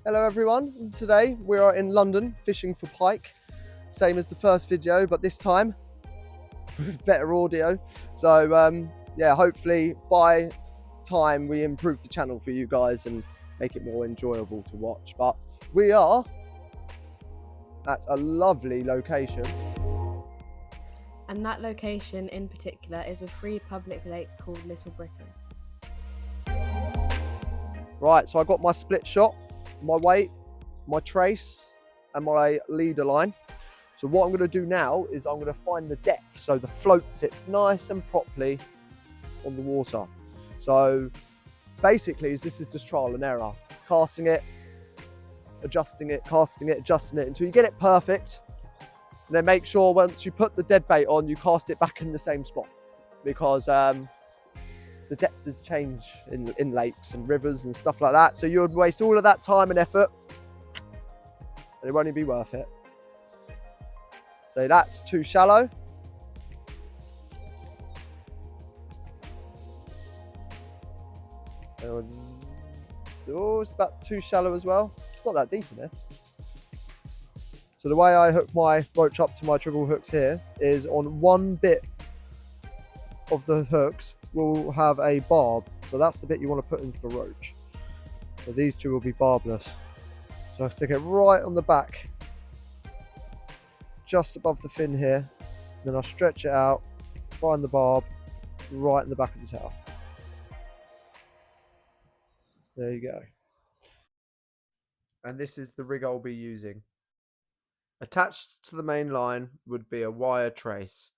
Hello everyone, today we are in London fishing for pike, same as the first video, but this time with better audio. So yeah, hopefully by time we improve the channel for you guys and make it more enjoyable to watch. But we are at a lovely location. And that location in particular is a free public lake called Little Britain. Right, so I got my split shot, my weight, my trace and my leader line. So what I'm going to do now is I'm going to find the depth so the float sits nice and properly on the water. So basically this is just trial and error, casting it, adjusting it, casting it, adjusting it until you get it perfect. And then make sure once you put the dead bait on, you cast it back in the same spot, because the depths change in lakes and rivers and stuff like that. So you would waste all of that time and effort and it won't even be worth it. So that's too shallow. Oh, it's about too shallow as well. It's not that deep in there. So the way I hook my roach up to my triple hooks here is on one bit of the hooks will have a barb. So that's the bit you want to put into the roach. So these two will be barbless. So I stick it right on the back, just above the fin here. Then I stretch it out, find the barb right in the back of the tail. There you go. And this is the rig I'll be using. Attached to the main line would be a wire trace.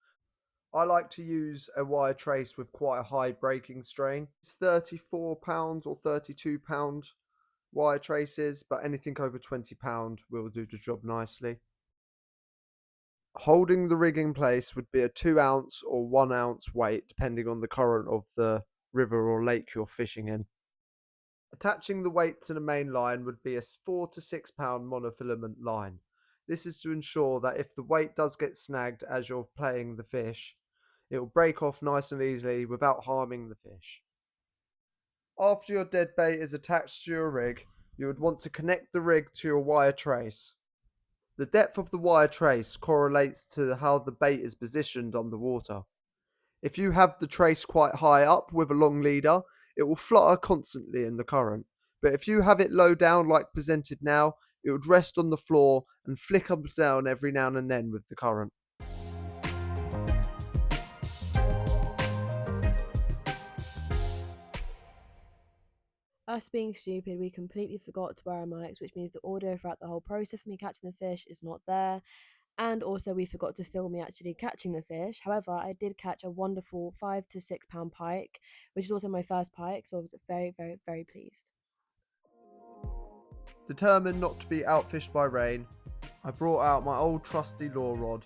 I like to use a wire trace with quite a high breaking strain. It's £34 or £32 wire traces, but anything over £20 will do the job nicely. Holding the rig in place would be a 2 ounce or 1 ounce weight, depending on the current of the river or lake you're fishing in. Attaching the weight to the main line would be a 4 to 6 pound monofilament line. This is to ensure that if the weight does get snagged as you're playing the fish, it will break off nice and easily without harming the fish. After your dead bait is attached to your rig, you would want to connect the rig to your wire trace. The depth of the wire trace correlates to how the bait is positioned on the water. If you have the trace quite high up with a long leader, it will flutter constantly in the current. But if you have it low down like presented now, it would rest on the floor and flick up and down every now and then with the current. Us being stupid, we completely forgot to wear our mics, which means the audio throughout the whole process of me catching the fish is not there. And also we forgot to film me actually catching the fish. However, I did catch a wonderful 5 to 6 pound pike, which is also my first pike, so I was very, very, very pleased. Determined not to be outfished by Raine, I brought out my old trusty lure rod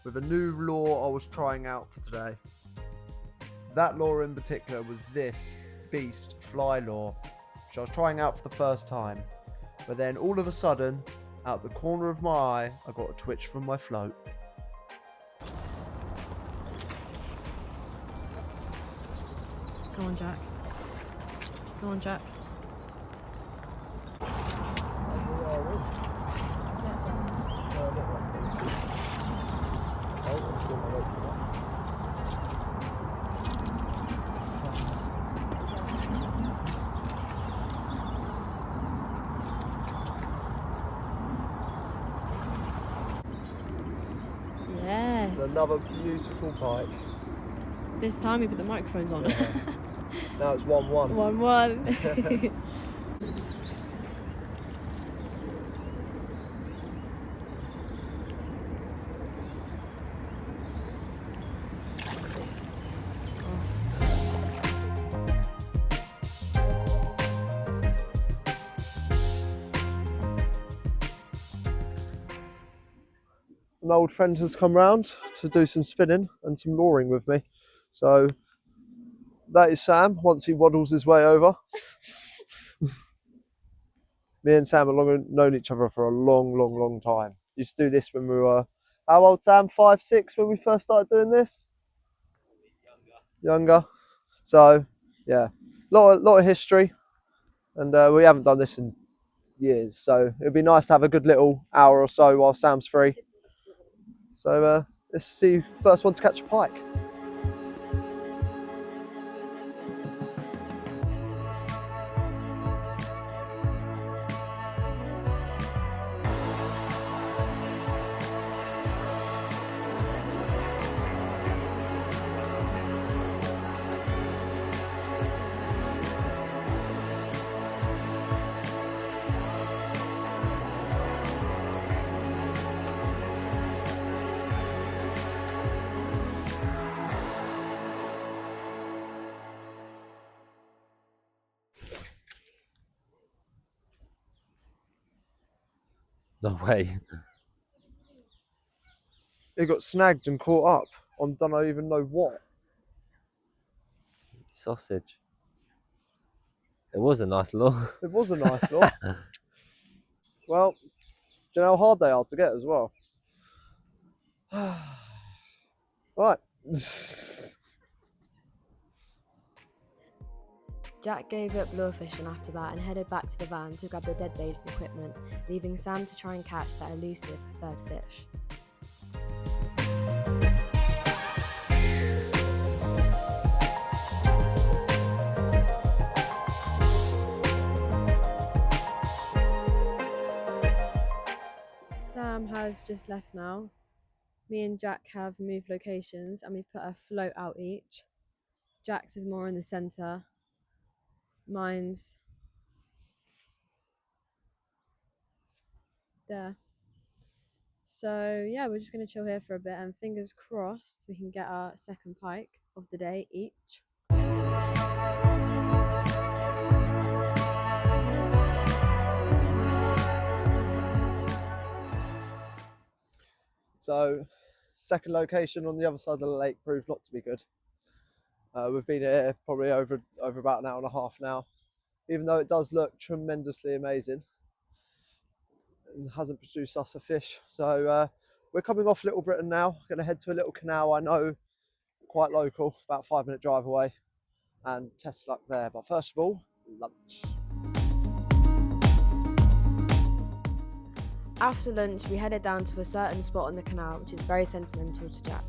with a new lure I was trying out for today. That lure in particular was this beast fly lure, which I was trying out for the first time. But then all of a sudden, out the corner of my eye, I got a twitch from my float. Come on, Jack. Come on, Jack. Yes. Another beautiful pike. This time we put the microphones on. Yeah. Now it's 1-1. 1-1. An old friend has come round to do some spinning and some luring with me. So that is Sam, once he waddles his way over. Me and Sam have known each other for a long time. Used to do this when we were, how old, Sam? 5, 6 when we first started doing this? Younger. So, yeah, lot of history. And we haven't done this in years. So it'd be nice to have a good little hour or so while Sam's free. So let's see, first one to catch a pike. No way. It got snagged and caught up on don't even know what. Sausage. It was a nice look. It was a nice lot. Well, do you know how hard they are to get as well? Right. Jack gave up lure fishing after that and headed back to the van to grab the dead bait and equipment, leaving Sam to try and catch that elusive third fish. Sam has just left now. Me and Jack have moved locations and we've put a float out each. Jack's is more in the centre. Mine's there. So yeah, we're just going to chill here for a bit and fingers crossed we can get our second pike of the day each. So, second location on the other side of the lake proved not to be good. We've been here probably over about an hour and a half now. Even though it does look tremendously amazing, it hasn't produced us a fish. So we're coming off Little Britain now. Going to head to a little canal I know, quite local, about a 5-minute drive away, and test luck there. But first of all, lunch. After lunch, we headed down to a certain spot on the canal, which is very sentimental to Jack.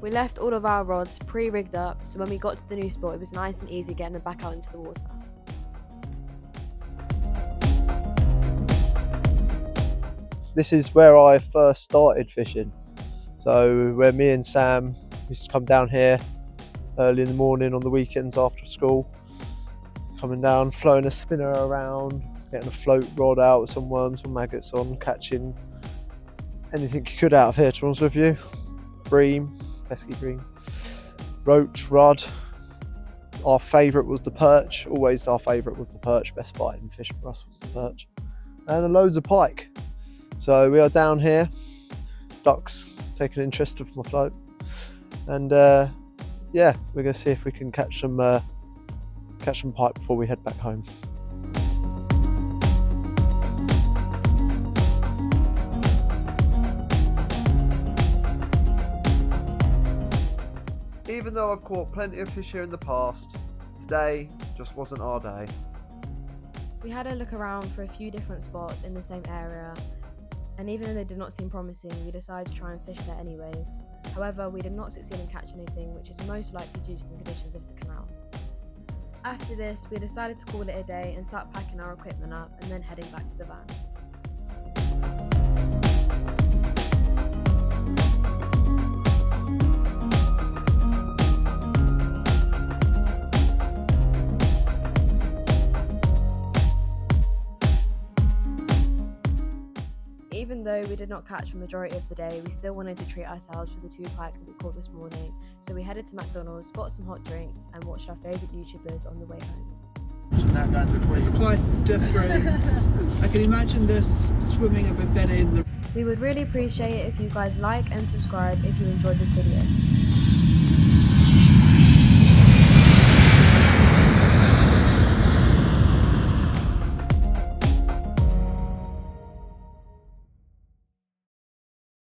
We left all of our rods pre-rigged up, so when we got to the new spot, it was nice and easy getting them back out into the water. This is where I first started fishing. So where me and Sam used to come down here early in the morning on the weekends after school, coming down, floating a spinner around, getting a float rod out with some worms and maggots on, catching anything you could out of here, to be honest with you. Bream, pesky bream, roach, rudd. Our favourite was the perch, always our favourite was the perch. Best fighting fish for us was the perch. And loads of pike. So we are down here, ducks taking interest of my float. And yeah, we're gonna see if we can catch some pike before we head back home. Even though I've caught plenty of fish here in the past, today just wasn't our day. We had a look around for a few different spots in the same area, and even though they did not seem promising, we decided to try and fish there anyways. However, we did not succeed in catching anything, which is most likely due to the conditions of the canal. After this, we decided to call it a day and start packing our equipment up and then heading back to the van. Even though we did not catch the majority of the day, we still wanted to treat ourselves for the 2 pike that we caught this morning, so we headed to McDonald's, got some hot drinks and watched our favourite YouTubers on the way home. It's quite desperate. I can imagine this swimming a bit better in the... We would really appreciate it if you guys like and subscribe if you enjoyed this video.